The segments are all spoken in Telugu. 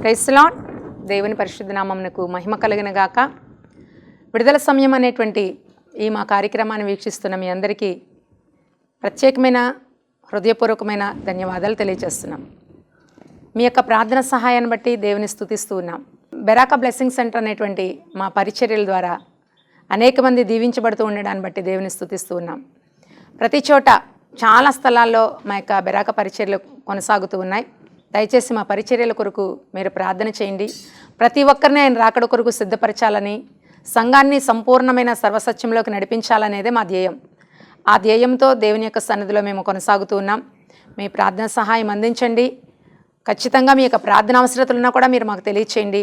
Praise the Lord. దేవుని పరిశుద్ధ నామమునకు మహిమ కలుగును గాక. విడుదల సమయం అనేటువంటి ఈ మా కార్యక్రమాన్ని వీక్షిస్తున్న మీ అందరికీ ప్రత్యేకమైన హృదయపూర్వకమైన ధన్యవాదాలు తెలియజేస్తున్నాం. మీ యొక్క ప్రార్థన సహాయాన్ని బట్టి దేవుని స్తుతిస్తూ ఉన్నాం. బెరాకా బ్లెస్సింగ్ సెంటర్ అనేటువంటి మా పరిచర్యల ద్వారా అనేక మంది దీవించబడుతూ ఉండడాన్ని బట్టి దేవుని స్తుతిస్తూ ఉన్నాం. ప్రతి చోట చాలా స్థలాల్లో మా యొక్క బెరాకా పరిచర్యలు కొనసాగుతూ ఉన్నాయి. దయచేసి మా పరిచర్యల కొరకు మీరు ప్రార్థన చేయండి. ప్రతి ఒక్కరిని ఆయన రాకడ కొరకు సిద్ధపరచాలని, సంఘాన్ని సంపూర్ణమైన సర్వసత్యంలోకి నడిపించాలనేదే మా ధ్యేయం. ఆ ధ్యేయంతో దేవుని యొక్క సన్నిధిలో మేము కొనసాగుతూ ఉన్నాం. మీ ప్రార్థన సహాయం అందించండి. ఖచ్చితంగా మీ యొక్క ప్రార్థన అవసరతలున్నా కూడా మీరు మాకు తెలియచేయండి.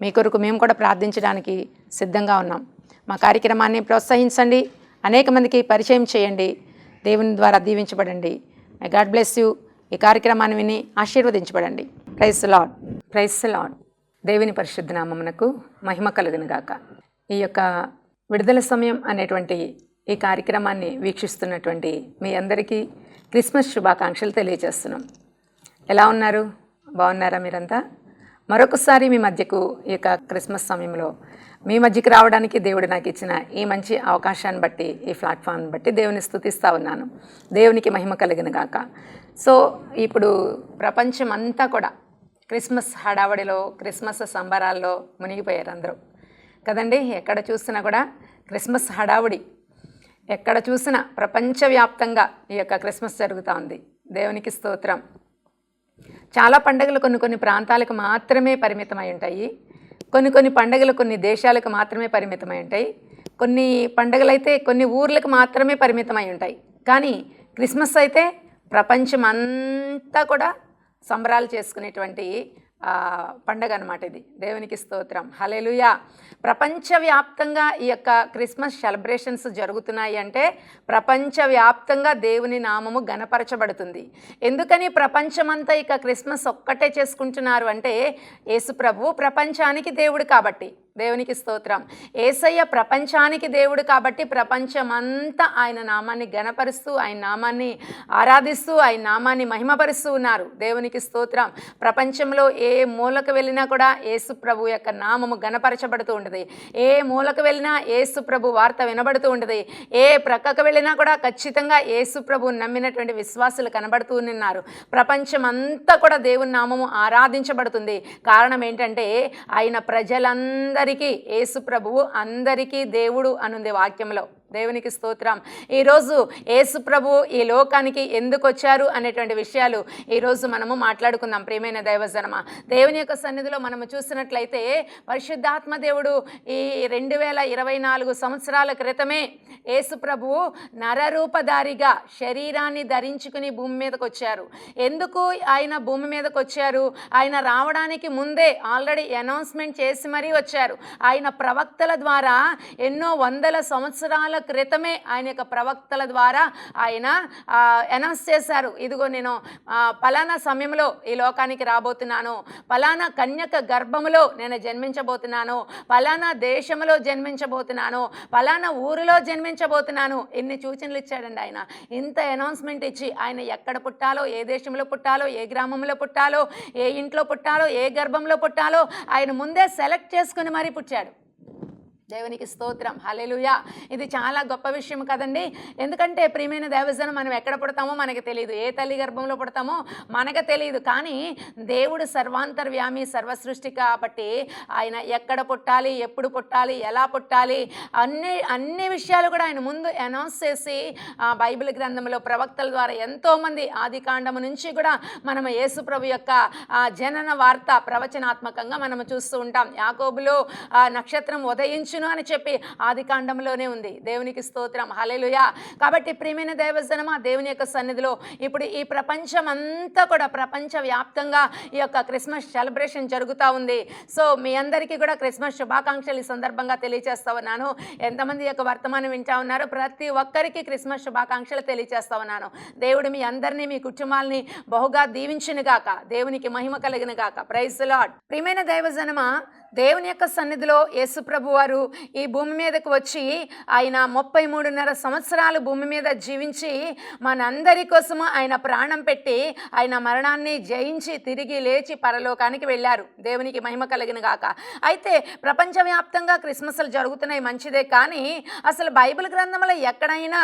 మీ కొరకు మేము కూడా ప్రార్థించడానికి సిద్ధంగా ఉన్నాం. మా కార్యక్రమాన్ని ప్రోత్సహించండి, అనేక మందికి పరిచయం చేయండి. దేవుని ద్వారా దీవించబడండి. May God bless you. ఈ కార్యక్రమాన్ని విని ఆశీర్వదించబడండి. Praise the Lord. Praise the Lord. దేవుని పరిశుద్ధ నామమునకు మహిమ కలుగును గాక. ఈ యొక్క విడుదల సమయం అనేటువంటి ఈ కార్యక్రమాన్ని వీక్షిస్తున్నటువంటి మీ అందరికీ క్రిస్మస్ శుభాకాంక్షలు తెలియజేస్తున్నాం. ఎలా ఉన్నారు? బాగున్నారా మీరంతా? మరొకసారి మీ మధ్యకు ఈ యొక్క క్రిస్మస్ సమయంలో మీ మధ్యకి రావడానికి దేవుడు నాకు ఇచ్చిన ఈ మంచి అవకాశాన్ని బట్టి, ఈ ప్లాట్ఫామ్ని బట్టి దేవుని స్తుతిస్తూ ఉన్నాను. దేవునికి మహిమ కలిగిన గాక. సో ఇప్పుడు ప్రపంచం అంతా కూడా క్రిస్మస్ హడావడిలో, క్రిస్మస్ సంబరాల్లో మునిగిపోయారు అందరూ కదండి. ఎక్కడ చూసినా కూడా క్రిస్మస్ హడావుడి, ఎక్కడ చూసినా ప్రపంచవ్యాప్తంగా ఈ యొక్క క్రిస్మస్ జరుగుతూ ఉంది. దేవునికి స్తోత్రం. చాలా పండుగలు కొన్ని ప్రాంతాలకు మాత్రమే పరిమితమై ఉంటాయి. కొన్ని పండుగలు కొన్ని దేశాలకు మాత్రమే పరిమితమై ఉంటాయి. కొన్ని పండుగలు అయితే కొన్ని ఊర్లకు మాత్రమే పరిమితమై ఉంటాయి. కానీ క్రిస్మస్ అయితే ప్రపంచమంతా కూడా సంబరాలు చేసుకునేటువంటి పండగ అన్నమాట ఇది. దేవునికి స్తోత్రం. హల్లెలూయా. ప్రపంచవ్యాప్తంగా ఈ యొక్క క్రిస్మస్ సెలబ్రేషన్స్ జరుగుతున్నాయి అంటే ప్రపంచవ్యాప్తంగా దేవుని నామము ఘనపరచబడుతుంది. ఎందుకని ప్రపంచమంతా ఇక క్రిస్మస్ ఒక్కటే చేసుకుంటున్నారు అంటే యేసు ప్రభు ప్రపంచానికి దేవుడు కాబట్టి. దేవునికి స్తోత్రం. యేసయ్య ప్రపంచానికి దేవుడు కాబట్టి ప్రపంచమంతా ఆయన నామాన్ని ఘనపరుస్తూ, ఆయన నామాన్ని ఆరాధిస్తూ, ఆయన నామాన్ని మహిమపరుస్తూ ఉన్నారు. దేవునికి స్తోత్రం. ప్రపంచంలో ఏ మూలకు వెళ్ళినా కూడా యేసు ప్రభు యొక్క నామము ఘనపరచబడుతూ ఉంటుంది. ఏ మూలకు వెళ్ళినా యేసు ప్రభు వార్త వినబడుతూ ఉంటుంది. ఏ ప్రక్కకు వెళ్ళినా కూడా ఖచ్చితంగా యేసు ప్రభు నమ్మినటువంటి విశ్వాసులు కనబడుతూ ఉన్నారు. ప్రపంచమంతా కూడా దేవుని నామము ఆరాధించబడుతుంది. కారణం ఏంటంటే ఆయన ప్రజలందరూ యేసు ప్రభువు అందరికీ దేవుడు అనుంది వాక్యంలో. దేవునికి స్తోత్రం. ఈరోజు యేసు ప్రభు ఈ లోకానికి ఎందుకు వచ్చారు అనేటువంటి విషయాలు ఈరోజు మనము మాట్లాడుకుందాం. ప్రియమైన దైవజనమా, దేవుని యొక్క సన్నిధిలో మనము చూసినట్లయితే పరిశుద్ధాత్మ దేవుడు ఈ 2024 సంవత్సరాల క్రితమే యేసు ప్రభువు నరరూపధారిగా శరీరాన్ని ధరించుకుని భూమి మీదకి వచ్చారు. ఎందుకు ఆయన భూమి మీదకి వచ్చారు? ఆయన రావడానికి ముందే ఆల్రెడీ అనౌన్స్మెంట్ చేసి మరీ వచ్చారు. ఆయన ప్రవక్తల ద్వారా ఎన్నో వందల సంవత్సరాల క్రితమే ఆయన యొక్క ప్రవక్తల ద్వారా ఆయన అనౌన్స్ చేశారు. ఇదిగో నేను పలానా సమయంలో ఈ లోకానికి రాబోతున్నాను, పలానా కన్యక గర్భములో నేను జన్మించబోతున్నాను, పలానా దేశంలో జన్మించబోతున్నాను, పలానా ఊరిలో జన్మించబోతున్నాను. ఎన్ని సూచనలు ఇచ్చాడండి ఆయన. ఇంత అనౌన్స్మెంట్ ఇచ్చి ఆయన ఎక్కడ పుట్టాలో, ఏ దేశంలో పుట్టాలో, ఏ గ్రామంలో పుట్టాలో, ఏ ఇంట్లో పుట్టాలో, ఏ గర్భంలో పుట్టాలో ఆయన ముందే సెలెక్ట్ చేసుకుని మరీ పుట్టాడు. దేవునికి స్తోత్రం. హల్లెలూయా. ఇది చాలా గొప్ప విషయం కదండి. ఎందుకంటే ప్రియమైన దైవజనం, మనం ఎక్కడ పుడతామో మనకు తెలియదు, ఏ తల్లి గర్భంలో పుడతామో మనకు తెలియదు. కానీ దేవుడు సర్వాంతర్వ్యామి, సర్వసృష్టి కాబట్టి ఆయన ఎక్కడ పుట్టాలి, ఎప్పుడు పుట్టాలి, ఎలా పుట్టాలి అన్ని విషయాలు కూడా ఆయన ముందు అనౌన్స్ చేసి బైబిల్ గ్రంథంలో ప్రవక్తల ద్వారా ఎంతోమంది ఆది కాండము నుంచి కూడా మనము యేసు ప్రభు యొక్క జనన వార్త ప్రవచనాత్మకంగా మనము చూస్తూ ఉంటాం. యాకోబులో నక్షత్రం ఉదయించు అని చెప్పి ఆది కాండంలోనే ఉంది. దేవునికి స్తోత్రం. హల్లెలూయా. కాబట్టి ప్రియమైన దైవజనమా, దేవుని యొక్క సన్నిధిలో ఇప్పుడు ఈ ప్రపంచం అంతా కూడా ప్రపంచవ్యాప్తంగా ఈ యొక్క క్రిస్మస్ సెలబ్రేషన్ జరుగుతూ ఉంది. సో మీ అందరికీ కూడా క్రిస్మస్ శుభాకాంక్షలు ఈ సందర్భంగా తెలియజేస్తా ఉన్నాను. ఎంతమంది యొక్క వర్తమానం వింటా ఉన్నారు? ప్రతి ఒక్కరికి క్రిస్మస్ శుభాకాంక్షలు తెలియజేస్తా ఉన్నాను. దేవుడు మీ అందరినీ, మీ కుటుంబాలని బహుగా దీవించును గాక. దేవునికి మహిమ కలిగిన గాక. Praise the Lord. ప్రియమైన దైవజనమా, దేవుని యొక్క సన్నిధిలో యేసుప్రభు వారు ఈ భూమి మీదకు వచ్చి ఆయన 33.5 సంవత్సరాలు భూమి మీద జీవించి మనందరి కోసము ఆయన ప్రాణం పెట్టి ఆయన మరణాన్ని జయించి తిరిగి లేచి పరలోకానికి వెళ్ళారు. దేవునికి మహిమ కలిగిన గాక. అయితే ప్రపంచవ్యాప్తంగా క్రిస్మస్లు జరుగుతున్నాయి, మంచిదే. కానీ అసలు బైబిల్ గ్రంథంలో ఎక్కడైనా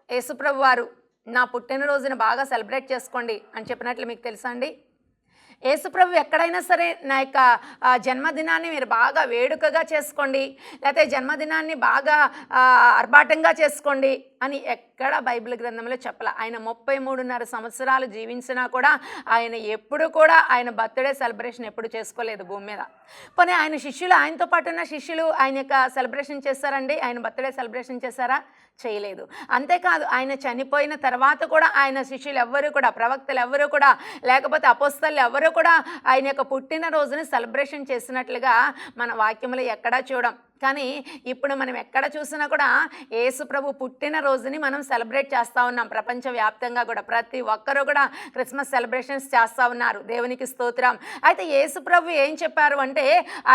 యేసుప్రభు వారు నా పుట్టినరోజును బాగా సెలబ్రేట్ చేసుకోండి అని చెప్పినట్లు మీకు తెలుసా అండి? యేసుప్రభు ఎక్కడైనా సరే నా యొక్క జన్మదినాన్ని మీరు బాగా వేడుకగా చేసుకోండి, లేకపోతే జన్మదినాన్ని బాగా ఆర్భాటంగా చేసుకోండి అని ఎక్కడ బైబిల్ గ్రంథంలో చెప్పాల. ఆయన 33.5 సంవత్సరాలు జీవించినా కూడా ఆయన ఎప్పుడు కూడా ఆయన బర్త్డే సెలబ్రేషన్ ఎప్పుడు చేసుకోలేదు భూమి మీద. పోనీ ఆయన శిష్యులు, ఆయనతో పాటు ఉన్న శిష్యులు ఆయన యొక్క సెలబ్రేషన్ చేశారండి? ఆయన బర్త్డే సెలబ్రేషన్ చేశారా? చేయలేదు. అంతేకాదు, ఆయన చనిపోయిన తర్వాత కూడా ఆయన శిష్యులు ఎవ్వరూ కూడా, ప్రవక్తలు ఎవరు కూడా, లేకపోతే అపోస్తలు ఎవరు కూడా ఆయన యొక్క పుట్టినరోజుని సెలబ్రేషన్ చేసినట్లుగా మన వాక్యంలో ఎక్కడా చూడం. కానీ ఇప్పుడు మనం ఎక్కడ చూసినా కూడా యేసుప్రభు పుట్టినరోజుని మనం సెలబ్రేట్ చేస్తూ ఉన్నాం. ప్రపంచవ్యాప్తంగా కూడా ప్రతి ఒక్కరూ కూడా క్రిస్మస్ సెలబ్రేషన్స్ చేస్తూ ఉన్నారు. దేవునికి స్తోత్రం. అయితే యేసుప్రభు ఏం చెప్పారు అంటే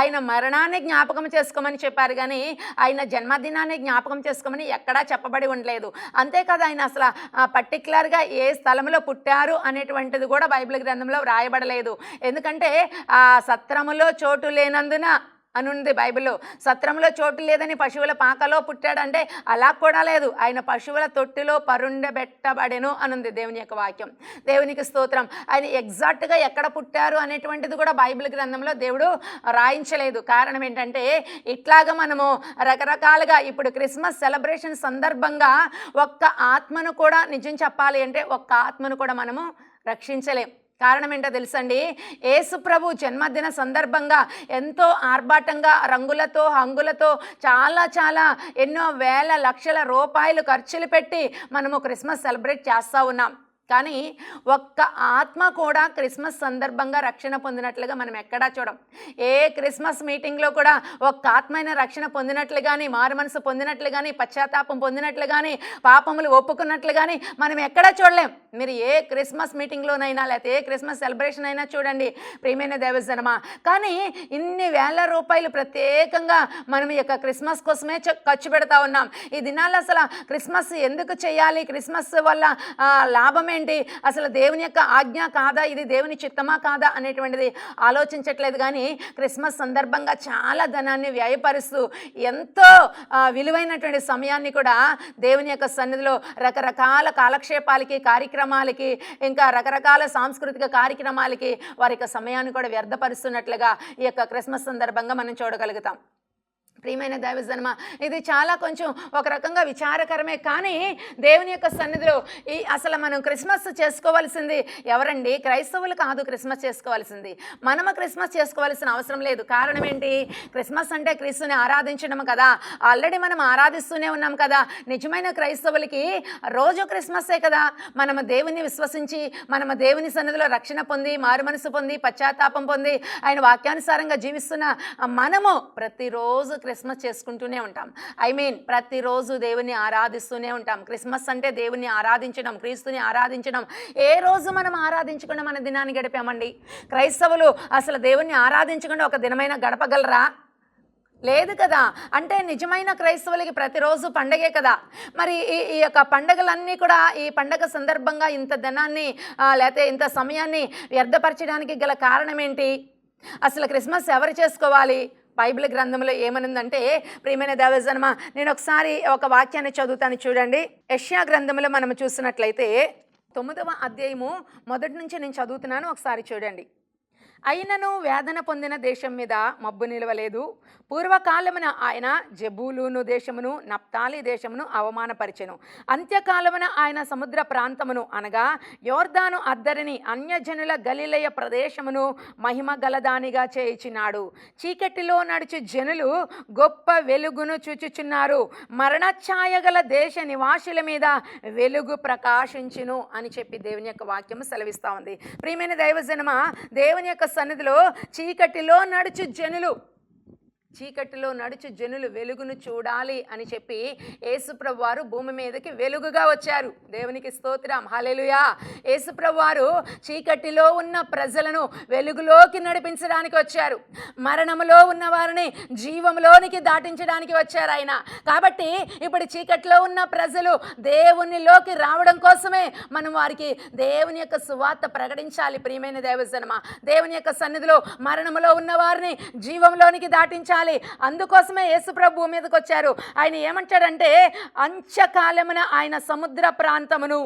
ఆయన మరణాన్ని జ్ఞాపకం చేసుకోమని చెప్పారు, కానీ ఆయన జన్మదినాన్ని జ్ఞాపకం చేసుకోమని ఎక్కడా చెప్పబడి ఉండలేదు. అంతేకాదు, ఆయన అసలు పర్టికులర్గా ఏ స్థలంలో పుట్టారు అనేటువంటిది కూడా బైబిల్ గ్రంథంలో వ్రాయబడలేదు. ఎందుకంటే ఆ సత్రములో చోటు లేనందున అనుంది బైబిల్లో. సత్రంలో చోటు లేదని పశువుల పాకలో పుట్టాడంటే అలా కూడా లేదు. ఆయన పశువుల తొట్టిలో పరుండబెట్టబడెను అనుంది దేవుని యొక్క వాక్యం. దేవునికి స్తోత్రం. ఆయన ఎగ్జాక్ట్గా ఎక్కడ పుట్టారు అనేటువంటిది కూడా బైబిల్ గ్రంథంలో దేవుడు రాయించలేదు. కారణం ఏంటంటే ఇట్లాగా మనము రకరకాలుగా ఇప్పుడు క్రిస్మస్ సెలబ్రేషన్ సందర్భంగా ఒక్క ఆత్మను కూడా, నిజం చెప్పాలి అంటే ఒక్క ఆత్మను కూడా మనము రక్షించలేం. కారణం ఏంటో తెలుసండి? యేసుప్రభు జన్మదిన సందర్భంగా ఎంతో ఆర్భాటంగా రంగులతో హంగులతో చాలా ఎన్నో వేల లక్షల రూపాయలు ఖర్చులు పెట్టి మనము క్రిస్మస్ సెలబ్రేట్ చేస్తూ ఉన్నాం. కానీ ఒక్క ఆత్మ కూడా క్రిస్మస్ సందర్భంగా రక్షణ పొందినట్లుగా మనం ఎక్కడా చూడం. ఏ క్రిస్మస్ మీటింగ్లో కూడా ఒక్క ఆత్మైన రక్షణ పొందినట్లు కానీ, మారు మనసు పొందినట్లు కానీ, పశ్చాత్తాపం పొందినట్లు కానీ, పాపములు ఒప్పుకున్నట్లు కానీ మనం ఎక్కడా చూడలేం. మీరు ఏ క్రిస్మస్ మీటింగ్లోనైనా లేకపోతే ఏ క్రిస్మస్ సెలబ్రేషన్ అయినా చూడండి ప్రియమైన దేవజనమా. కానీ ఇన్ని వేల రూపాయలు ప్రత్యేకంగా మనం ఈ యొక్క క్రిస్మస్ కోసమే ఖర్చు పెడతా ఉన్నాం. ఈ దినాల్లో అసలు క్రిస్మస్ ఎందుకు చేయాలి, క్రిస్మస్ వల్ల లాభం ఏంటి, అసలు దేవుని యొక్క ఆజ్ఞ కాదా, ఇది దేవుని చిత్తమా కాదా అనేటువంటిది ఆలోచించట్లేదు. కానీ క్రిస్మస్ సందర్భంగా చాలా ధనాన్ని వ్యయపరుస్తూ ఎంతో విలువైనటువంటి సమయాన్ని కూడా దేవుని యొక్క సన్నిధిలో రకరకాల కాలక్షేపాలకి, కార్యక్రమాలకి, ఇంకా రకరకాల సాంస్కృతిక కార్యక్రమాలకి వారి యొక్క సమయాన్ని కూడా వ్యర్థపరుస్తున్నట్లుగా ఈ యొక్క క్రిస్మస్ సందర్భంగా మనం చూడగలుగుతాం. ప్రియమైన దైవజనమ, ఇది చాలా కొంచెం ఒక రకంగా విచారకరమే. కానీ దేవుని యొక్క సన్నిధిలో అసలు మనం క్రిస్మస్ చేసుకోవాల్సింది ఎవరండి? క్రైస్తవులు కాదు క్రిస్మస్ చేసుకోవాల్సింది. మనము క్రిస్మస్ చేసుకోవాల్సిన అవసరం లేదు. కారణం ఏంటి? క్రిస్మస్ అంటే క్రీస్తుని ఆరాధించడం కదా. ఆల్రెడీ మనం ఆరాధిస్తూనే ఉన్నాం కదా. నిజమైన క్రైస్తవులకి రోజు క్రిస్మస్సే కదా. మనము దేవుని విశ్వసించి, మనము దేవుని సన్నిధిలో రక్షణ పొంది, మారు మనసు పొంది, పశ్చాత్తాపం పొంది, ఆయన వాక్యానుసారంగా జీవిస్తున్న మనము ప్రతిరోజు క్రిస్మస్ చేసుకుంటూనే ఉంటాం. ప్రతిరోజు దేవుని ఆరాధిస్తూనే ఉంటాం. క్రిస్మస్ అంటే దేవుని ఆరాధించడం, క్రీస్తుని ఆరాధించడం. ఏ రోజు మనం ఆరాధించకుండా మన దినాన్ని గడిపామండి? క్రైస్తవులు అసలు దేవుని ఆరాధించకుండా ఒక దినమైన గడపగలరా? లేదు కదా. అంటే నిజమైన క్రైస్తవులకి ప్రతిరోజు పండగే కదా. మరి ఈ యొక్క పండగలన్నీ కూడా ఈ పండగ సందర్భంగా ఇంత ధనాన్ని లేకపోతే ఇంత సమయాన్ని వ్యర్థపరచడానికి గల కారణం ఏంటి? అసలు క్రిస్మస్ ఎవరు చేసుకోవాలి? బైబిల్ గ్రంథంలో ఏమనుందంటే ప్రియమైన దేవజనమ, నేను ఒకసారి ఒక వాక్యాన్ని చదువుతాను చూడండి. యెషయా గ్రంథంలో మనం చూసినట్లయితే 9వ అధ్యాయము మొదటి నుంచి నేను చదువుతున్నాను, ఒకసారి చూడండి. అయినను వేదన పొందిన దేశం మీద మబ్బు నిలవలేదు. పూర్వకాలమున ఆయన జెబూలూను దేశమును, నప్తాలి దేశమును అవమానపరిచెను. అంత్యకాలమున ఆయన సముద్ర ప్రాంతమును అనగా యోర్దాను అద్దరిని, అన్యజనుల గలిలయ ప్రదేశమును మహిమ గలదానిగా చేయించినాడు. చీకటిలో నడుచు జనులు గొప్ప వెలుగును చూచుచున్నారు. మరణఛాయ గల దేశ నివాసుల మీద వెలుగు ప్రకాశించును అని చెప్పి దేవుని యొక్క వాక్యము సెలవిస్తూ ఉంది. ప్రియమైన దైవజనమా, దేవుని యొక్క సన్నిధిలో చీకటిలో నడుచు జనులు, చీకటిలో నడుచు జనులు వెలుగును చూడాలి అని చెప్పి యేసుప్రభు వారు భూమి మీదకి వెలుగుగా వచ్చారు. దేవునికి స్తోత్రం, హల్లెలూయా. యేసుప్రభు వారు చీకటిలో ఉన్న ప్రజలను వెలుగులోకి నడిపించడానికి వచ్చారు. మరణములో ఉన్న వారిని జీవంలోనికి దాటించడానికి వచ్చారు ఆయన. కాబట్టి ఇప్పుడు చీకటిలో ఉన్న ప్రజలు దేవునిలోకి రావడం కోసమే మనం వారికి దేవుని యొక్క సువార్త ప్రకటించాలి. ప్రియమైన దైవజనమా, దేవుని యొక్క సన్నిధిలో మరణములో ఉన్న వారిని జీవంలోనికి దాటించాలి. అందుకోసమే యేసుప్రభు భూమి మీదకి వచ్చారు. ఆయన ఏమంటాడంటే, అంత్యకాలమున ఆయన సముద్ర ప్రాంతమును,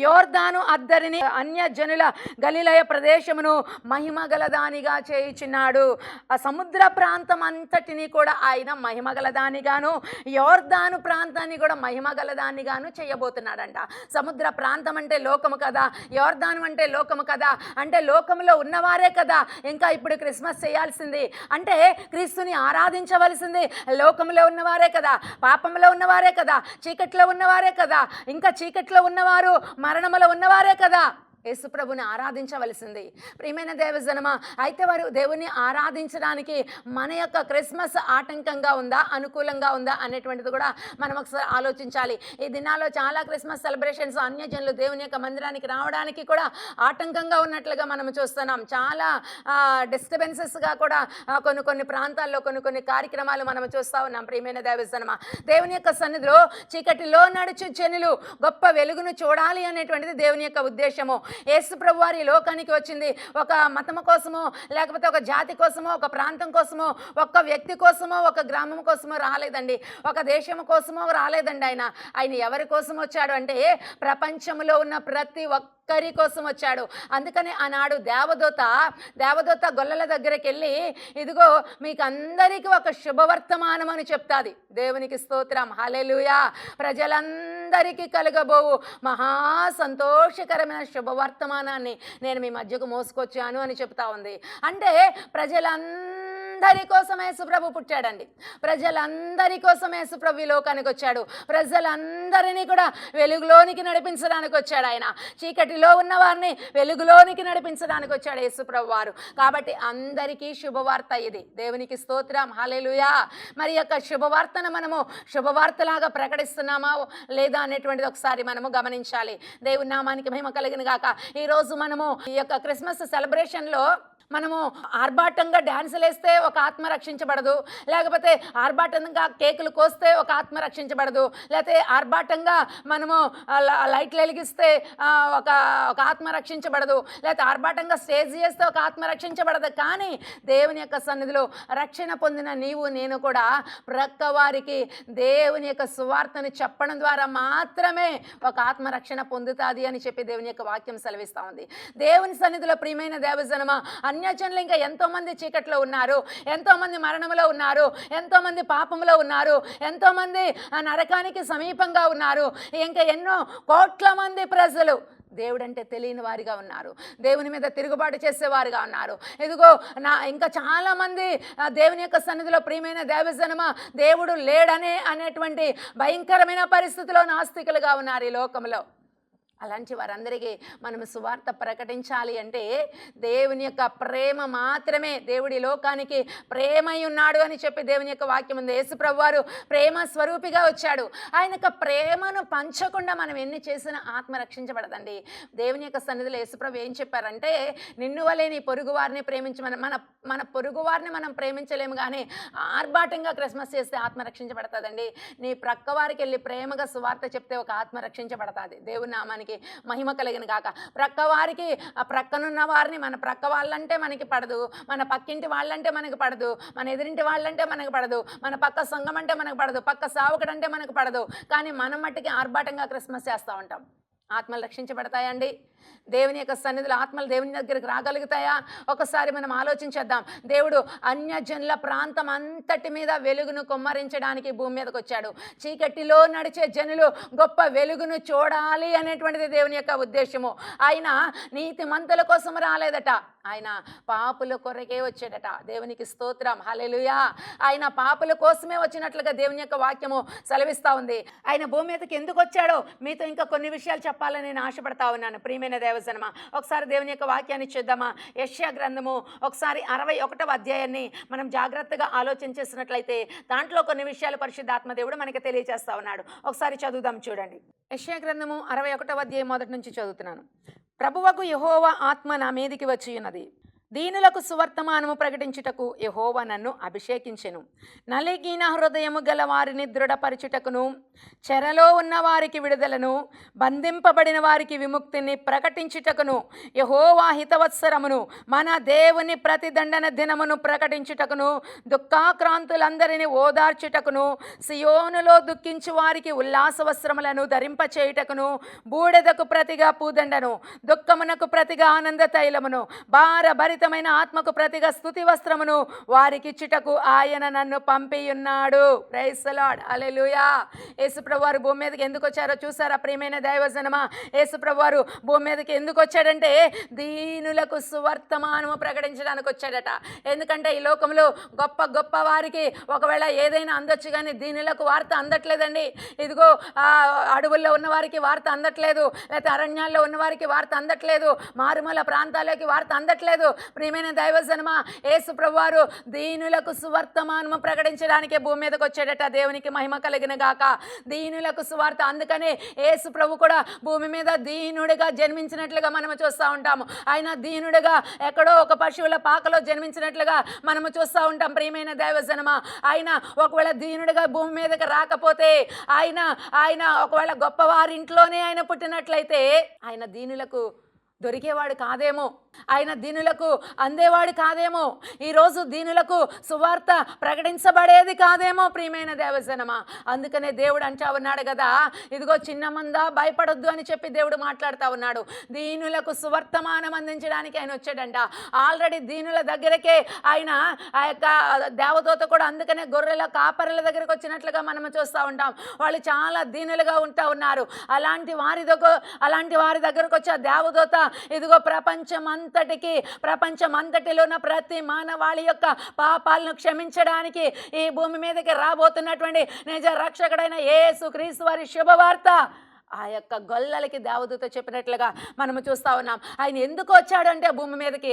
యోర్దాను అద్దరిని, అన్యజనుల గలిలయ ప్రదేశమును మహిమ గలదానిగా చేయుచున్నాడు. ఆ సముద్ర ప్రాంతం అంతటిని కూడా ఆయన మహిమ గలదానిగాను, యోర్దాను ప్రాంతాన్ని కూడా మహిమ గలదానిగాను చేయబోతున్నాడంట. సముద్ర ప్రాంతం అంటే లోకము కదా, యోర్దాను అంటే లోకము కదా, అంటే లోకంలో ఉన్నవారే కదా ఇంకా ఇప్పుడు క్రిస్మస్ చేయాల్సింది, అంటే క్రీస్తుని ఆరాధించవలసింది లోకంలో ఉన్నవారే కదా, పాపంలో ఉన్నవారే కదా, చీకట్లో ఉన్నవారే కదా, ఇంకా చీకట్లో ఉన్నవారు మరణములో ఉన్నవారే కదా యేసుప్రభుని ఆరాధించవలసింది. ప్రియమైన దేవజనమా, అయితే వారు దేవుని ఆరాధించడానికి మన యొక్క క్రిస్మస్ ఆటంకంగా ఉందా, అనుకూలంగా ఉందా అనేటువంటిది కూడా మనం ఒకసారి ఆలోచించాలి. ఈ దినాల్లో చాలా క్రిస్మస్ సెలబ్రేషన్స్ అన్యజనులు దేవుని యొక్క మందిరానికి రావడానికి కూడా ఆటంకంగా ఉన్నట్లుగా మనం చూస్తున్నాం. చాలా డిస్టర్బెన్సెస్గా కూడా కొన్ని ప్రాంతాల్లో కొన్ని కార్యక్రమాలు మనం చూస్తూ ఉన్నాం. ప్రియమైన దేవజనమా, దేవుని యొక్క సన్నిధిలో చీకటిలో నడుచు జనులు గొప్ప వెలుగును చూడాలి అనేటువంటిది దేవుని యొక్క ఉద్దేశము. యేసుప్రభు వారి లోకానికి వచ్చింది ఒక మతము కోసమో, లేకపోతే ఒక జాతి కోసమో, ఒక ప్రాంతం కోసమో, ఒక వ్యక్తి కోసమో, ఒక గ్రామం కోసమో రాలేదండి, ఒక దేశం కోసమో రాలేదండి. ఆయన ఎవరి కోసం వచ్చాడు అంటే ప్రపంచంలో ఉన్న ప్రతి ఒక్కరి కోసం వచ్చాడు. అందుకని ఆనాడు దేవదూత గొల్లల దగ్గరికి వెళ్ళి, ఇదిగో మీకు అందరికీ ఒక శుభవర్తమానం అని చెప్తాది. దేవునికి స్తోత్రం, హల్లెలూయా. ప్రజలందరికీ కలగబోవు మహా సంతోషకరమైన శుభవర్తమానాన్ని నేను మీ మధ్యకు మోసుకొచ్చాను అని చెప్తా ఉంది. అంటే ప్రజలందరి కోసం యేసుప్రభు పుట్టాడండి. ప్రజలందరి కోసం యేసుప్రభు ఈ లోకానికి వచ్చాడు. ప్రజలందరినీ కూడా వెలుగులోనికి నడిపించడానికి వచ్చాడు ఆయన. చీకటిలో ఉన్న వారిని వెలుగులోనికి నడిపించడానికి వచ్చాడు యేసుప్రభు వారు. కాబట్టి అందరికీ శుభవార్త ఇది. దేవునికి స్తోత్రం, హల్లెలూయా. మరి యొక్క శుభవార్తను మనము శుభవార్తలాగా ప్రకటిస్తున్నామా లేదా అనేటువంటిది ఒకసారి మనము గమనించాలి. దేవుని నామానికి మహిమ కలుగును గాక. ఈరోజు మనము ఈ యొక్క క్రిస్మస్ సెలబ్రేషన్లో మనము ఆర్భాటంగా డ్యాన్సులు వేస్తే ఒక ఆత్మ రక్షించబడదు, లేకపోతే ఆర్భాటంగా కేకులు కోస్తే ఒక ఆత్మ రక్షించబడదు, లేకపోతే ఆర్భాటంగా మనము లైట్లు వెలిగిస్తే ఒక ఆత్మ రక్షించబడదు, లేకపోతే ఆర్భాటంగా స్టేజ్ చేస్తే ఒక ఆత్మ రక్షించబడదు. కానీ దేవుని యొక్క సన్నిధిలో రక్షణ పొందిన నీవు నేను కూడా ప్రక్క వారికి దేవుని యొక్క సువార్తను చెప్పడం ద్వారా మాత్రమే ఒక ఆత్మ రక్షణ పొందుతుంది అని చెప్పి దేవుని యొక్క వాక్యం సెలవిస్తూ ఉంది. దేవుని సన్నిధిలో ప్రియమైన దేవజనమా, అన్యజనులు ఇంకా ఎంతోమంది చీకట్లో ఉన్నారు, ఎంతోమంది మరణంలో ఉన్నారు, ఎంతోమంది పాపంలో ఉన్నారు, ఎంతోమంది నరకానికి సమీపంగా ఉన్నారు, ఇంకా ఎన్నో కోట్ల మంది ప్రజలు దేవుడంటే తెలియని వారిగా ఉన్నారు, దేవుని మీద తిరుగుబాటు చేసేవారుగా ఉన్నారు. ఇదిగో ఇంకా చాలామంది దేవుని యొక్క సన్నిధిలో ప్రియమైన దేవజనమా దేవుడు అనేటువంటి భయంకరమైన పరిస్థితిలో నాస్తికులుగా ఉన్నారు ఈ లోకంలో. అలాంటి వారందరికీ మనం సువార్త ప్రకటించాలి అంటే దేవుని యొక్క ప్రేమ మాత్రమే. దేవుడి లోకానికి ప్రేమై ఉన్నాడు అని చెప్పి దేవుని యొక్క వాక్యం ఉంది. యేసుప్రభు వారు ప్రేమ స్వరూపిగా వచ్చాడు. ఆయన యొక్క ప్రేమను పంచకుండా మనం ఎన్ని చేసినా ఆత్మ రక్షించబడదండి. దేవుని యొక్క సన్నిధిలో యేసుప్రభు ఏం చెప్పారంటే, నిన్ను వలే నీ పొరుగు వారిని ప్రేమించమని. మన పొరుగు వారిని మనం ప్రేమించలేము, కానీ ఆర్భాటంగా క్రిస్మస్ చేస్తే ఆత్మ రక్షించబడతాదండి. నీ ప్రక్క వారికి వెళ్ళి ప్రేమగా సువార్త చెప్తే ఒక ఆత్మ రక్షించబడతాది. దేవుని నామానికి మహిమ కలిగిన గాక. ప్రక్క వారికి ప్రక్కనున్న వారిని, మన ప్రక్క వాళ్ళంటే మనకి పడదు, మన పక్కింటి వాళ్ళంటే మనకు పడదు, మన ఎదురింటి వాళ్ళంటే మనకు పడదు, మన పక్క సంఘం అంటే మనకు పడదు, పక్క సావుకడు అంటే మనకు పడదు. కానీ మనం మట్టికి ఆర్భాటంగా క్రిస్మస్ చేస్తూ ఉంటాం. ఆత్మలు రక్షించబడతాయండి? దేవుని యొక్క సన్నిధిలో ఆత్మలు దేవుని దగ్గరికి రాగలుగుతాయా? ఒకసారి మనం ఆలోచించేద్దాం. దేవుడు అన్యజనుల ప్రాంతం అంతటి మీద వెలుగును కుమ్మరించడానికి భూమి మీదకి వచ్చాడు. చీకటిలో నడిచే జనులు గొప్ప వెలుగును చూడాలి అనేటువంటిది దేవుని యొక్క ఉద్దేశము. ఆయన నీతిమంతుల కోసం రాలేదట, ఆయన పాపుల కొరకే వచ్చాడట. దేవునికి స్తోత్రం, హల్లెలూయా. ఆయన పాపుల కోసమే వచ్చినట్లుగా దేవుని యొక్క వాక్యము సెలవిస్తూ ఉంది. ఆయన భూమి మీదకి ఎందుకు వచ్చాడో మీతో ఇంకా కొన్ని విషయాలు చెప్పాలని నేను ఆశపడతా ఉన్నాను. ప్రియమైన ప్రియమైన దేవజనమా. ఒకసారి దేవుని యొక్క వాక్యాన్ని చూద్దామా. యెషయా గ్రంథము ఒకసారి 61వ అధ్యాయాన్ని మనం జాగ్రత్తగా ఆలోచన చేసినట్లయితే దాంట్లో కొన్ని విషయాలు పరిశుద్ధాత్మ దేవుడు మనకి తెలియజేస్తా ఉన్నాడు. ఒకసారి చదువుదాం చూడండి. యెషయా గ్రంథము 61వ అధ్యాయం మొదటి నుంచి చదువుతున్నాను. ప్రభువకు యెహోవా ఆత్మ నా మీదికి వచ్చి ఉన్నది, దీనులకు సువర్తమానము ప్రకటించుటకు యెహోవా నన్ను అభిషేకించెను. నలిగిన హృదయము గల వారిని దృఢపరచుటకును, చెరలో ఉన్న వారికి విడుదలను, బంధింపబడిన వారికి విముక్తిని ప్రకటించుటకును, యెహోవా హితవత్సరమును మన దేవుని ప్రతిదండన దినమును ప్రకటించుటకును, దుఃఖాక్రాంతులందరినీ ఓదార్చుటకును, సియోనులో దుఃఖించు వారికి ఉల్లాస వస్త్రములను ధరింపచేయుటకును, బూడిదకు ప్రతిగా పూదండను, దుఃఖమునకు ప్రతిగా ఆనంద తైలమును, భారభరితమైన ఆత్మకు ప్రతిగా స్తుతి వస్త్రమును వారికిచ్చుటకు ఆయన నన్ను పంపియున్నాడు. Praise the Lord. హల్లెలూయా. యేసుప్రభు వారు భూమి మీదకి ఎందుకు వచ్చారో చూసారా ప్రియమైన దైవజనమా. యేసుప్రభు వారు భూమి మీదకి ఎందుకు వచ్చాడంటే దీనులకు సువర్తమానము ప్రకటించడానికి వచ్చాడట. ఎందుకంటే ఈ లోకంలో గొప్ప గొప్ప వారికి ఒకవేళ ఏదైనా అందొచ్చు, కానీ దీనులకు వార్త అందట్లేదండి. ఇదిగో అడవుల్లో ఉన్న వారికి వార్త అందట్లేదు, లేకపోతే అరణ్యాల్లో ఉన్న వారికి వార్త అందట్లేదు, మారుమూల ప్రాంతాల్లోకి వార్త అందట్లేదు. ప్రియమైన దైవజనమా, యేసు ప్రభువారు దీనులకు సువర్తమానము ప్రకటించడానికి భూమి మీదకి వచ్చాడట. దేవునికి మహిమ కలిగిన గాక. దీనులకు సువార్త. అందుకనే యేసు ప్రభు కూడా భూమి మీద దీనుడిగా జన్మించినట్లుగా మనము చూస్తూ ఉంటాము. ఆయన దీనుడిగా ఎక్కడో ఒక పశువుల పాకలో జన్మించినట్లుగా మనము చూస్తూ ఉంటాం. ప్రియమైన దైవజనమా, ఆయన ఒకవేళ దీనుడిగా భూమి మీదకి రాకపోతే, ఆయన ఒకవేళ గొప్పవారింట్లోనే ఆయన పుట్టినట్లయితే ఆయన దీనులకు దొరికేవాడు కాదేమో, ఆయన దీనులకు అందేవాడు కాదేమో, ఈరోజు దీనులకు సువార్త ప్రకటించబడేది కాదేమో ప్రియమైన దేవజనమా. అందుకనే దేవుడు అంటా ఉన్నాడు కదా, ఇదిగో చిన్న మందా భయపడొద్దు అని చెప్పి దేవుడు మాట్లాడుతూ ఉన్నాడు. దీనులకు సువర్తమానం అందించడానికి ఆయన వచ్చాడంట. ఆల్రెడీ దీనుల దగ్గరకే ఆయన ఆ యొక్క దేవదూత కూడా అందుకనే గొర్రెల కాపరుల దగ్గరకు వచ్చినట్లుగా మనం చూస్తూ ఉంటాం. వాళ్ళు చాలా దీనులుగా ఉంటా ఉన్నారు. అలాంటి వారి దగ్గరకు వచ్చి ఆ దేవదూత ఇదిగో ప్రపంచమంతటిలో ఉన్న ప్రతి మానవాళి యొక్క పాపాలను క్షమించడానికి ఈ భూమి మీదకి రాబోతున్నటువంటి నిజ రక్షకుడైన యేసు క్రీస్తు వారి శుభవార్త ఆ యొక్క గొల్లలకి దేవదూత చెప్పినట్లుగా మనము చూస్తూ ఉన్నాం. ఆయన ఎందుకు వచ్చాడంటే భూమి మీదకి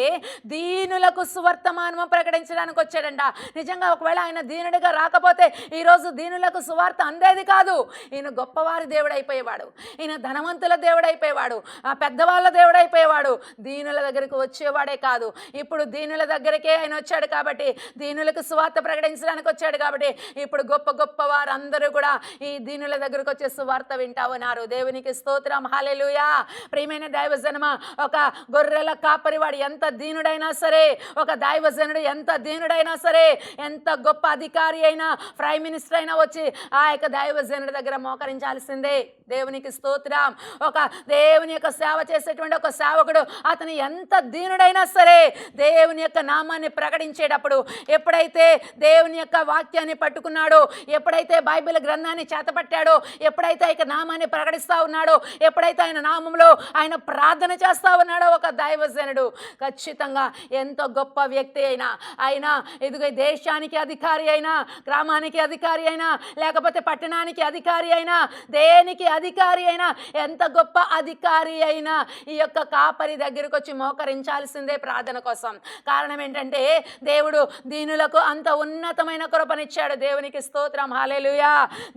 దీనులకు సువర్తమానము ప్రకటించడానికి వచ్చాడంట. నిజంగా ఒకవేళ ఆయన దీనుడిగా రాకపోతే ఈరోజు దీనులకు సువార్త అందేది కాదు. ఈయన గొప్పవారి దేవుడు అయిపోయేవాడు, ఈయన ధనవంతుల దేవుడు అయిపోయేవాడు, ఆ పెద్దవాళ్ళ దేవుడు అయిపోయేవాడు, దీనుల దగ్గరికి వచ్చేవాడే కాదు. ఇప్పుడు దీనుల దగ్గరికే ఆయన వచ్చాడు కాబట్టి, దీనులకు సువార్త ప్రకటించడానికి వచ్చాడు కాబట్టి ఇప్పుడు గొప్ప గొప్ప వారందరూ కూడా ఈ దీనుల దగ్గరకు వచ్చే సువార్త వింటా ఉన్నారు. దేవునికి స్తోత్రం. హల్లెలూయా. ప్రియమైన దైవజనమా, ఒక గొర్రెల కాపరివాడు ఎంత దీనుడైనా సరే, ఒక దైవజనుడు ఎంత దీనుడైనా సరే, ఎంత గొప్ప అధికారి అయినా, ప్రైమ్ మినిస్టర్ అయినా వచ్చి ఆ యొక్క దైవజనుడి దగ్గర మోకరించాల్సిందే. దేవునికి స్తోత్రం. ఒక దేవుని యొక్క సేవ చేసేటువంటి ఒక సేవకుడు అతను ఎంత దీనుడైనా సరే దేవుని యొక్క నామాన్ని ప్రకటించేటప్పుడు, ఎప్పుడైతే దేవుని యొక్క వాక్యాన్ని పట్టుకున్నాడో, ఎప్పుడైతే బైబిల్ గ్రంథాన్ని చేతపట్టాడో, ఎప్పుడైతే ఇక నామాన్ని ప్రకటిస్తా ఉన్నాడో, ఎప్పుడైతే ఆయన నామంలో ఆయన ప్రార్థన చేస్తా ఉన్నాడో ఒక దైవజనుడు, ఖచ్చితంగా ఎంత గొప్ప వ్యక్తి అయినా, ఆయన ఇదిగో దేశానికి అధికారి అయినా, గ్రామానికి అధికారి అయినా, లేకపోతే పట్టణానికి అధికారి అయినా, దేనికి అధికారి అయినా, ఎంత గొప్ప అధికారి అయినా ఈ యొక్క కాపరి దగ్గరకు వచ్చి మోకరించాల్సిందే ప్రార్థన కోసం. కారణం ఏంటంటే దేవుడు దీనులకు అంత ఉన్నతమైన కృపనిచ్చాడు. దేవునికి స్తోత్రం. హల్లెలూయా.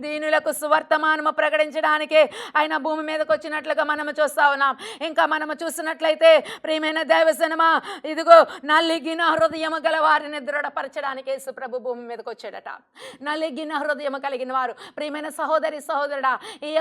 దీనులకు సువర్తమానము ప్రకటించడానికి ఆయన భూమి మీదకి వచ్చినట్లుగా మనము చూస్తా ఉన్నాం. ఇంకా మనము చూసినట్లయితే ప్రియమైన దైవజనమా, ఇదిగో నలిగిన హృదయము గల వారిని దృఢపరచడానికి యేసు ప్రభు భూమి మీదకి వచ్చాడట. నలిగిన హృదయము కలిగిన వారు, ప్రియమైన సహోదరి సహోదరుడా, ఈ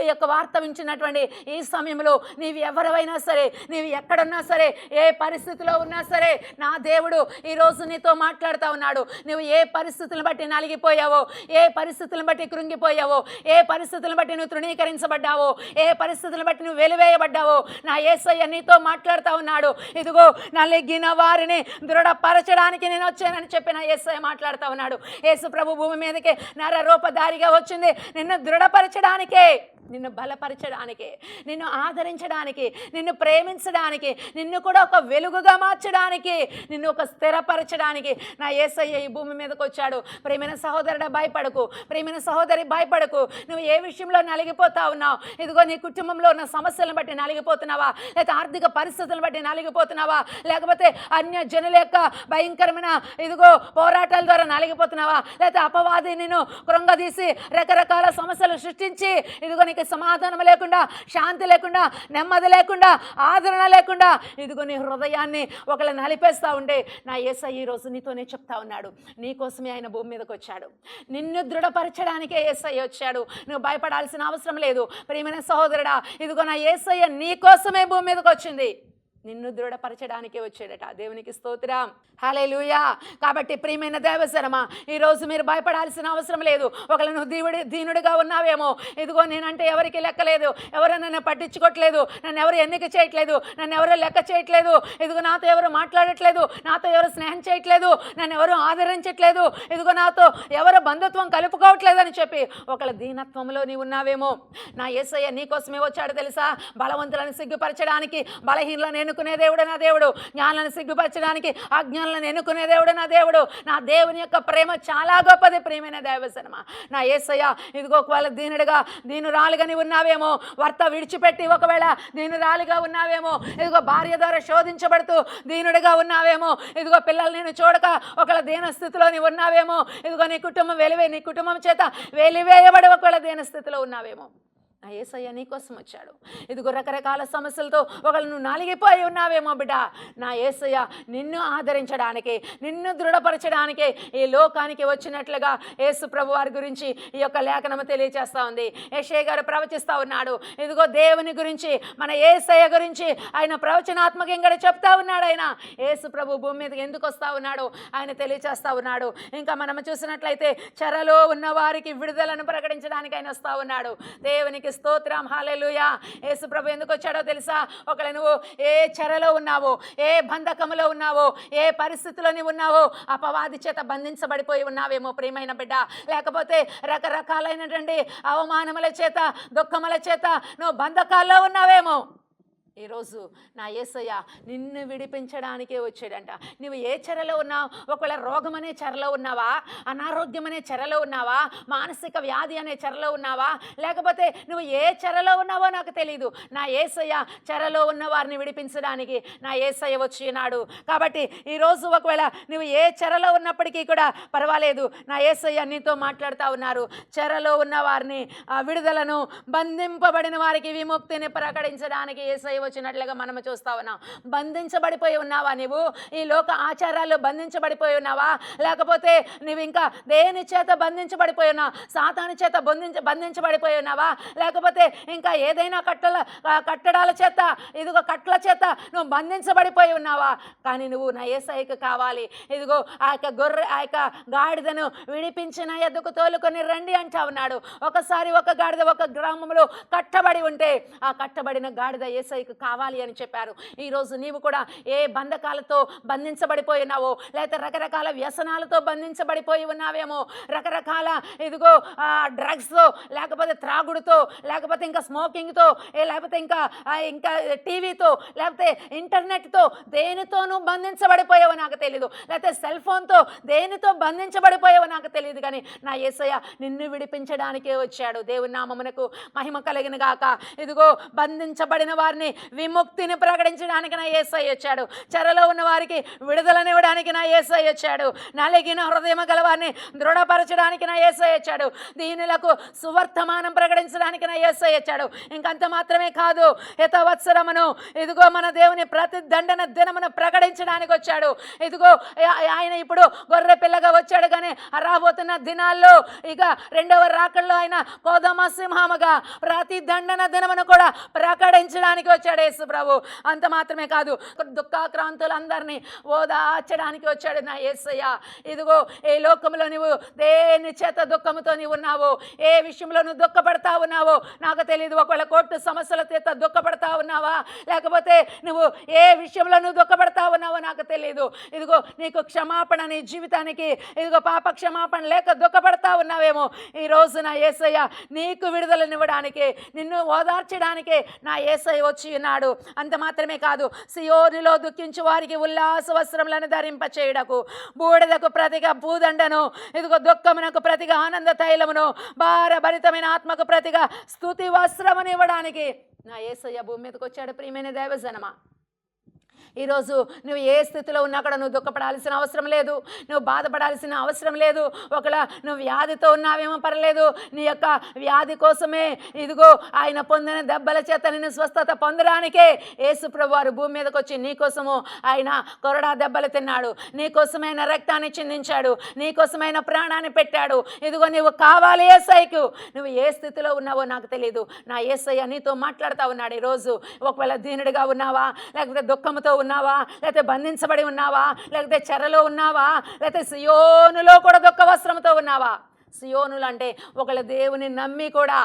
యొక్క వార్త వింటున్నటువంటి ఈ సమయంలో నీవు ఎవరైనా సరే, నీవు ఎక్కడున్నా సరే, ఏ పరిస్థితిలో ఉన్నా సరే, నా దేవుడు ఈరోజు నీతో మాట్లాడుతూ ఉన్నాడు. నువ్వు ఏ పరిస్థితులను బట్టి నలిగిపోయావో, ఏ పరిస్థితులను బట్టి కృంగిపోయావో, ఏ పరిస్థితులను బట్టి నువ్వు తృణీకరించబడ్డావో, ఏ పరిస్థితులను బట్టి నువ్వు వెలివేయబడ్డావో, నా యేసయ్య నీతో మాట్లాడుతూ ఉన్నాడు. ఇదిగో నలిగిన వారిని దృఢపరచడానికి నేను వచ్చానని చెప్పిన యేసయ్య మాట్లాడుతూ ఉన్నాడు. యేసు ప్రభు భూమి మీదకి నర రూపధారిగా వచ్చింది నిన్ను దృఢపరచడానికే. నిన్ను బలపరచడానికి, నిన్ను ఆదరించడానికి, నిన్ను ప్రేమించడానికి, నిన్ను కూడా ఒక వెలుగుగా మార్చడానికి, నిన్ను ఒక స్థిరపరచడానికి నా యేసయ్య ఈ భూమి మీదకి వచ్చాడు. ప్రేమైన సహోదరుడా భయపడకు, ప్రేమైన సహోదరి భయపడకు. నువ్వు ఏ విషయంలో నలిగిపోతా ఉన్నావు? ఇదిగో నీ కుటుంబంలో ఉన్న సమస్యలను బట్టి నలిగిపోతున్నావా? లేకపోతే ఆర్థిక పరిస్థితులను బట్టి నలిగిపోతున్నావా? లేకపోతే అన్య జనుల యొక్క భయంకరమైన ఇదిగో పోరాటాల ద్వారా నలిగిపోతున్నావా? లేకపోతే అపవాది నిన్ను కృంగదీసి రకరకాల సమస్యలు సృష్టించి ఇదిగో నీకు సమాధానం లేకుండా, శాంతి లేకుండా, నెమ్మది లేకుండా, ఆదరణ లేకుండా ఇదిగో నీ హృదయాన్ని ఒకళ్ళు నలిపేస్తూ ఉంటే నా యేసయ్య ఈరోజు నీతోనే చెప్తా ఉన్నాడు. నీకోసమే ఆయన భూమి మీదకి వచ్చాడు. నిన్ను దృఢపరచడానికే యేసయ్య వచ్చాడు. నువ్వు భయపడాల్సిన అవసరం లేదు. ప్రియమైన సహోదరుడా, ఇదిగో నా యేసయ్య నీకోసమే భూమి మీదకి వచ్చింది. నిన్ను దృఢపరచడానికే వచ్చాడట. దేవునికి స్తోత్రం, హల్లెలూయా. కాబట్టి ప్రియమైన దేవజనమా, ఈరోజు మీరు భయపడాల్సిన అవసరం లేదు. ఒకవేళ నువ్వు దీనుడిగా ఉన్నావేమో, ఇదిగో నేనంటే ఎవరికి లెక్కలేదు, ఎవరు నన్ను పట్టించుకోవట్లేదు, నన్ను ఎవరు ఎన్నిక చేయట్లేదు, నన్ను ఎవరు లెక్క చేయట్లేదు, ఇదిగో నాతో ఎవరు మాట్లాడట్లేదు, నాతో ఎవరు స్నేహం చేయట్లేదు, నన్ను ఎవరు ఆదరించట్లేదు, ఇదిగో నాతో ఎవరు బంధుత్వం కలుపుకోవట్లేదు అని చెప్పి ఒకళ్ళ దీనత్వంలో నీవు ఉన్నావేమో, నా యేసయ్య నీకోసమే వచ్చాడు తెలుసా? బలవంతులను సిగ్గుపరచడానికి, బలహీనలను ఎన్నుకునే దేవుడు నా దేవుడు, జ్ఞానాలను సిగ్గుపరచడానికి అజ్ఞానులను ఎన్నుకునే దేవుడు నా దేవుడు. నా దేవుని యొక్క ప్రేమ చాలా గొప్పది. ప్రియమైన దైవజనమా, నా యేసయ్య ఇదిగో ఒకవేళ దీనురాలుగా నీవు ఉన్నావేమో, భర్త విడిచిపెట్టి ఒకవేళ దీనురాలుగా ఉన్నావేమో, ఇదిగో భార్య ద్వారా శోధించబడుతూ దీనుడిగా ఉన్నావేమో, ఇదిగో పిల్లలు నేను చూడక ఒకవేళ దీన స్థితిలో నీవు ఉన్నావేమో, ఇదిగో నీ కుటుంబం చేత వెలివేయబడి ఒకవేళ దీన స్థితిలో ఉన్నావేమో, నా యేసయ్య నీకోసం వచ్చాడు. ఇదిగో రకరకాల సమస్యలతో ఒకళ్ళు నువ్వు నలిగిపోయి ఉన్నావేమో బిడ్డ, నా యేసయ్య నిన్ను ఆదరించడానికి, నిన్ను దృఢపరచడానికి ఈ లోకానికి వచ్చినట్లుగా యేసు ప్రభు వారి గురించి ఈ యొక్క లేఖనము తెలియజేస్తూ ఉంది. యెషయా గారు ప్రవచిస్తూ ఉన్నాడు. ఇదిగో దేవుని గురించి, మన యేసయ్య గురించి ఆయన ప్రవచనాత్మకంగా చెప్తా ఉన్నాడు. ఆయన యేసు ప్రభు భూమి మీదకి ఎందుకు వస్తూ ఉన్నాడు ఆయన తెలియజేస్తూ ఉన్నాడు. ఇంకా మనం చూసినట్లయితే చెరలో ఉన్న వారికి విడుదలను ప్రకటించడానికి ఆయన వస్తూ ఉన్నాడు. దేవునికి స్తోత్రం, హల్లెలూయా. యేసు ప్రభు ఎందుకు వచ్చాడో తెలుసా? ఒకవేళ నువ్వు ఏ చెరలో ఉన్నావో, ఏ బంధకములో ఉన్నావో, ఏ పరిస్థితిలో నీవు ఉన్నావో, అపవాది చేత బంధించబడిపోయి ఉన్నావేమో ప్రియమైన బిడ్డ, లేకపోతే రకరకాలైనటువంటి అవమానముల చేత, దుఃఖముల చేత నువ్వు బంధకాల్లో ఉన్నావేమో, ఈరోజు నా యేసయ్య నిన్ను విడిపించడానికే వచ్చాడంట. నువ్వు ఏ చెరలో ఉన్నావు? ఒకవేళ రోగం అనే చెరలో ఉన్నావా, అనారోగ్యం అనే చెరలో ఉన్నావా, మానసిక వ్యాధి అనే చెరలో ఉన్నావా, లేకపోతే నువ్వు ఏ చెరలో ఉన్నావో నాకు తెలియదు. నా యేసయ్య చెరలో ఉన్న వారిని విడిపించడానికి నా యేసయ్య వచ్చినాడు. కాబట్టి ఈరోజు ఒకవేళ నువ్వు ఏ చెరలో ఉన్నప్పటికీ కూడా పర్వాలేదు, నా యేసయ్య నీతో మాట్లాడుతూ ఉన్నారు. చెరలో ఉన్న వారిని విడుదలను, బంధింపబడిన వారికి విముక్తిని ప్రకటించడానికి యేసయ్య వచ్చినట్లుగా మనము చూస్తా ఉన్నాం. బంధించబడిపోయి ఉన్నావా? నీవు ఈ లోక ఆచారాల్లో బంధించబడిపోయి ఉన్నావా? లేకపోతే నువ్వు ఇంకా దేని చేత బంధించబడిపోయి ఉన్నావు? సాతాను చేత బంధించబడిపోయి ఉన్నావా? లేకపోతే ఇంకా ఏదైనా కట్టడాల చేత, ఇదిగో కట్ల చేత నువ్వు బంధించబడిపోయి ఉన్నావా? కానీ నువ్వు నా యేసయ్యకు కావాలి. ఇదిగో ఆ యొక్క గాడిదను విడిపించిన ఎద్దుకు తోలుకొని రండి అంటా ఉన్నాడు. ఒకసారి ఒక గాడిద ఒక గ్రామంలో కట్టబడి ఉంటే ఆ కట్టబడిన గాడిద యేసయ్యకు కావాలి అని చెప్పారు. ఈరోజు నీవు కూడా ఏ బంధకాలతో బంధించబడిపోయి ఉన్నావో, లేకపోతే రకరకాల వ్యసనాలతో బంధించబడిపోయి ఉన్నావేమో, రకరకాల ఇదిగో డ్రగ్స్తో, లేకపోతే త్రాగుడుతో, లేకపోతే ఇంకా స్మోకింగ్తో, లేకపోతే ఇంకా టీవీతో, లేకపోతే ఇంటర్నెట్తో, దేనితోనూ బంధించబడిపోయావో నాకు తెలియదు, లేకపోతే సెల్ ఫోన్తో దేనితో బంధించబడిపోయావో నాకు తెలియదు. కానీ నా యేసయ్య నిన్ను విడిపించడానికే వచ్చాడు. దేవుని నామమునకు మహిమ కలిగిన గాక. ఇదిగో బంధించబడిన వారిని విముక్తిని ప్రకటించడానికి నా యేసయ్య వచ్చాడు. చెరలో ఉన్న వారికి విడుదలనివ్వడానికి నా యేసయ్య వచ్చాడు. నలిగిన హృదయం గల వారిని దృఢపరచడానికి నా యేసయ్య వచ్చాడు. దీనులకు సువర్తమానం ప్రకటించడానికి నా యేసయ్య వచ్చాడు. ఇంకంత మాత్రమే కాదు, హితవత్సరమును, ఇదిగో మన దేవుని ప్రతిదండన దినమును ప్రకటించడానికి వచ్చాడు. ఇదిగో ఆయన ఇప్పుడు గొర్రె పిల్లగా వచ్చాడు, కానీ రాబోతున్న దినాల్లో ఇక రెండవ రాకల్లో ఆయన కోదమ సింహముగా ప్రతిదండన దినమును కూడా ప్రకటించడానికి వచ్చాడు. వచ్చాడు యేసు ప్రభు. అంత మాత్రమే కాదు, దుఃఖాక్రాంతులందరినీ ఓదార్చడానికి వచ్చాడు నా యేసయ్య. ఇదిగో ఏ లోకంలో నువ్వు దేని చేత దుఃఖంతో నీవు ఉన్నావు, ఏ విషయంలో నువ్వు దుఃఖపడతా ఉన్నావో నాకు తెలియదు. ఒకవేళ కోర్టు సమస్యల చేత దుఃఖపడతా ఉన్నావా, లేకపోతే నువ్వు ఏ విషయంలో నువ్వు దుఃఖపడతా ఉన్నావో నాకు తెలియదు. ఇదిగో నీకు క్షమాపణ నీ జీవితానికి, ఇదిగో పాప క్షమాపణ లేక దుఃఖపడతా ఉన్నావేమో. ఈ రోజు నా యేసయ్య నీకు విడుదలనివ్వడానికి, నిన్ను ఓదార్చడానికి నా యేసయ్య వచ్చి ఉన్నాడు. అంత మాత్రమే కాదు, సియోనులో దుఃఖించు వారికి ఉల్లాస వస్త్రములను ధరింపచేయుటకు, బూడిదకు ప్రతిగా భూదండను, ఇదిగో దుఃఖమునకు ప్రతిగా ఆనంద తైలమును, భారభరితమైన ఆత్మకు ప్రతిగా స్తుతి వస్త్రమును ఇవ్వడానికి నా యేసయ్య భూమి మీదకి వచ్చాడు. ప్రియమైన దైవజనమా, ఈరోజు నువ్వు ఏ స్థితిలో ఉన్నా కూడా నువ్వు దుఃఖపడాల్సిన అవసరం లేదు, నువ్వు బాధపడాల్సిన అవసరం లేదు. ఒకవేళ నువ్వు వ్యాధితో ఉన్నావేమో పర్లేదు, నీ యొక్క వ్యాధి కోసమే ఇదిగో ఆయన పొందిన దెబ్బల చేత నిన్ను స్వస్థత పొందడానికే యేసు ప్రభు వారు భూమి మీదకి వచ్చి నీ కోసము ఆయన కొరడా దెబ్బలు తిన్నాడు, నీ కోసమైన రక్తాన్ని చిందించాడు, నీ కోసమైన ప్రాణాన్ని పెట్టాడు. ఇదిగో నువ్వు కావాలి యేసయ్యకు. నువ్వు ఏ స్థితిలో ఉన్నావో నాకు తెలియదు, నా యేసయ్య నీతో మాట్లాడుతూ ఉన్నాడు ఈరోజు. ఒకవేళ దీనుడిగా ఉన్నావా, లేకపోతే దుఃఖంతో ఉన్నావా, లేకపోతే బంధించబడి ఉన్నావా, లేకపోతే చెరలో ఉన్నావా, లేకపోతే సియోనులో కూడా దుఃఖ వస్త్రంతో ఉన్నావా. సియోనులు అంటే ఒకళ్ళ దేవుని నమ్మి కూడా,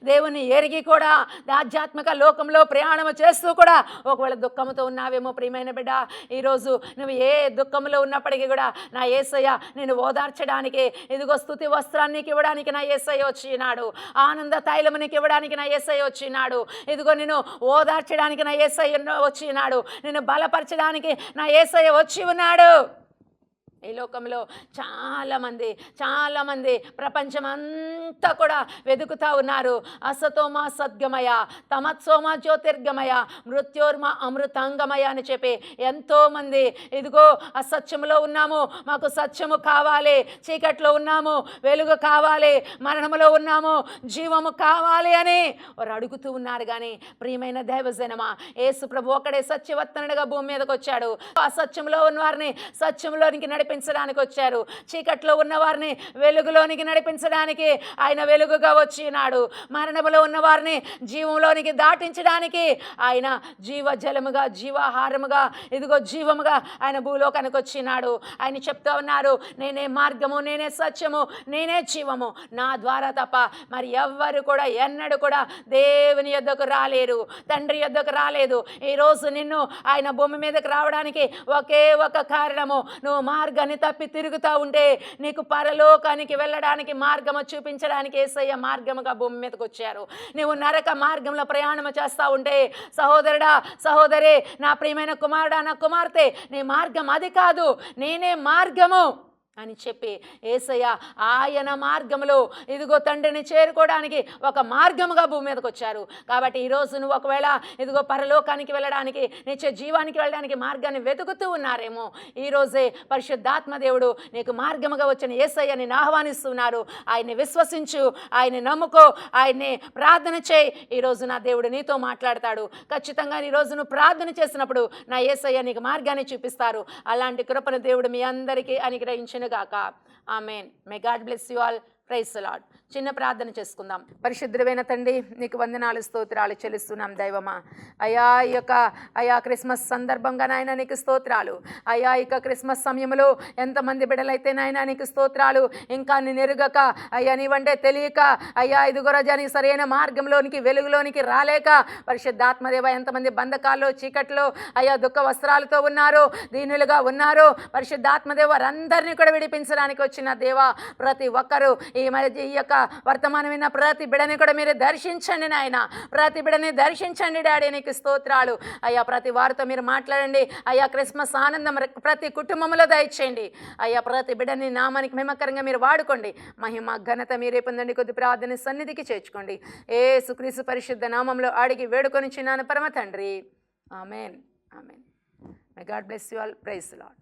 దేవుని ఎరిగి కూడా, ఆధ్యాత్మిక లోకంలో ప్రయాణం చేస్తూ కూడా ఒకవేళ దుఃఖంతో ఉన్నావేమో ప్రియమైన బిడ్డ. ఈరోజు నువ్వు ఏ దుఃఖంలో ఉన్నప్పటికీ కూడా నా యేసయ్య నేను ఓదార్చడానికి, ఇదిగో స్తుతి వస్త్రానికి ఇవ్వడానికి నా యేసయ్య వచ్చినాడు, ఆనంద తైలమునికి ఇవ్వడానికి నా యేసయ్య వచ్చినాడు, ఇదిగో నేను ఓదార్చడానికి నా యేసయ్య వచ్చినాడు, నేను బలపరచడానికి నా యేసయ్య వచ్చి ఉన్నాడు. ఈ లోకంలో చాలామంది ప్రపంచమంతా కూడా వెతుకుతూ ఉన్నారు. అసతోమ సద్గమయ, తమత్సోమ జ్యోతిర్గమయ, మృత్యోర్మ అమృతాంగమయ అని చెప్పి ఎంతోమంది ఇదిగో అసత్యములో ఉన్నాము, మాకు సత్యము కావాలి, చీకట్లో ఉన్నాము వెలుగు కావాలి, మరణములో ఉన్నాము జీవము కావాలి అని వారు అడుగుతూ ఉన్నారు. కానీ ప్రియమైన దైవజనమా, యేసు ప్రభు ఒకడే సత్యవర్తనుడిగా భూమి మీదకి వచ్చాడు. అసత్యంలో ఉన్న వారిని సత్యంలోనికి నడిపించడానికి వచ్చారు, చీకట్లో ఉన్నవారిని వెలుగులోనికి నడిపించడానికి ఆయన వెలుగుగా వచ్చినాడు, మరణములో ఉన్నవారిని జీవంలోనికి దాటించడానికి ఆయన జీవజలముగా, జీవాహారముగా, ఇదిగో జీవముగా ఆయన భూలోకానికి వచ్చినాడు. ఆయన చెప్తా ఉన్నారు, నేనే మార్గము, నేనే సత్యము, నేనే జీవము, నా ద్వారా తప్ప మరి ఎవ్వరు కూడా ఎన్నడూ కూడా దేవుని యొద్దకు రాలేరు, తండ్రి యొద్దకు రాలేదు. ఈరోజు నిన్ను ఆయన భూమి మీదకి రావడానికి ఒకే ఒక కారణము, నువ్వు మార్గాన్ని తప్పి తిరుగుతూ ఉంటే నీకు పరలోకానికి వెళ్ళడానికి మార్గము చూపించడానికి యేసయ్య మార్గముగా భూమి మీదకి వచ్చారు. నువ్వు నరక మార్గంలో ప్రయాణం చేస్తూ ఉంటే సహోదరుడా, సహోదరి, నా ప్రియమైన కుమారుడా, నా కుమార్తె, నీ మార్గం అది కాదు, నేనే మార్గము అని చెప్పి యేసయ్య ఆయన మార్గంలో ఇదిగో తండ్రిని చేరుకోవడానికి ఒక మార్గముగా భూమి మీదకి వచ్చారు. కాబట్టి ఈరోజు నువ్వు ఒకవేళ ఇదిగో పరలోకానికి వెళ్ళడానికి, నిత్య జీవానికి వెళ్ళడానికి మార్గాన్ని వెతుకుతూ ఉన్నారేమో, ఈరోజే పరిశుద్ధాత్మ దేవుడు నీకు మార్గముగా వచ్చిన యేసయ్య నిన్ను ఆహ్వానిస్తున్నారు. ఆయన్ని విశ్వసించు, ఆయన్ని నమ్ముకో, ఆయన్ని ప్రార్థన చేయి. ఈరోజు నా దేవుడు నీతో మాట్లాడతాడు. ఖచ్చితంగా ఈరోజు నువ్వు ప్రార్థన చేసినప్పుడు నా యేసయ్య నీకు మార్గాన్ని చూపిస్తారు. అలాంటి కృపను దేవుడు మీ అందరికీ అనుగ్రహించిన గాక. Amen. May God bless you all. Praise the Lord. చిన్న ప్రార్థన చేసుకుందాం. పరిశుద్ధమైన తండ్రి, నీకు వందనాలు, స్తోత్రాలు చెల్లిస్తున్నాం దైవమా. అయా క్రిస్మస్ సందర్భంగా నాయన నీకు స్తోత్రాలు. అయా ఇక క్రిస్మస్ సమయంలో ఎంతమంది బిడ్డలైతే నాయన నీకు స్తోత్రాలు, ఇంకా నేను ఎరుగక అయ్యా నీవంటే తెలియక అయ్యా ఇదిగో రాజా నీ సరైన మార్గంలోనికి వెలుగులోనికి రాలేక పరిశుద్ధాత్మదేవ ఎంతమంది బంధకాల్లో చీకట్లో అయ్యా దుఃఖ వస్త్రాలతో ఉన్నారు, దీనులుగా ఉన్నారు. పరిశుద్ధాత్మదేవ వారందరినీ కూడా విడిపించడానికి వచ్చిన దేవా, ప్రతి ఒక్కరూ ఈ యొక్క వర్తమానం విన్న ప్రతి బిడని కూడా మీరు దర్శించండి నాయన, ప్రతి బిడని దర్శించండి డాడీ, నీకు స్తోత్రాలు. అయ్యా ప్రతి వారితో మీరు మాట్లాడండి. అయ్యా క్రిస్మస్ ఆనందం ప్రతి కుటుంబంలో దయచేయండి. అయ్యా ప్రతి బిడని నామానికి మహిమకరంగా మీరు వాడుకోండి. మహిమ ఘనత మీరే పొందండి. కొద్ది ప్రార్థన సన్నిధికి చేర్చుకోండి. యేసుక్రీస్తు పరిశుద్ధ నామంలో అడిగి వేడుకొని చిన్నాను పరమ తండ్రి. Amen. Amen. May God bless you all. Praise the lord.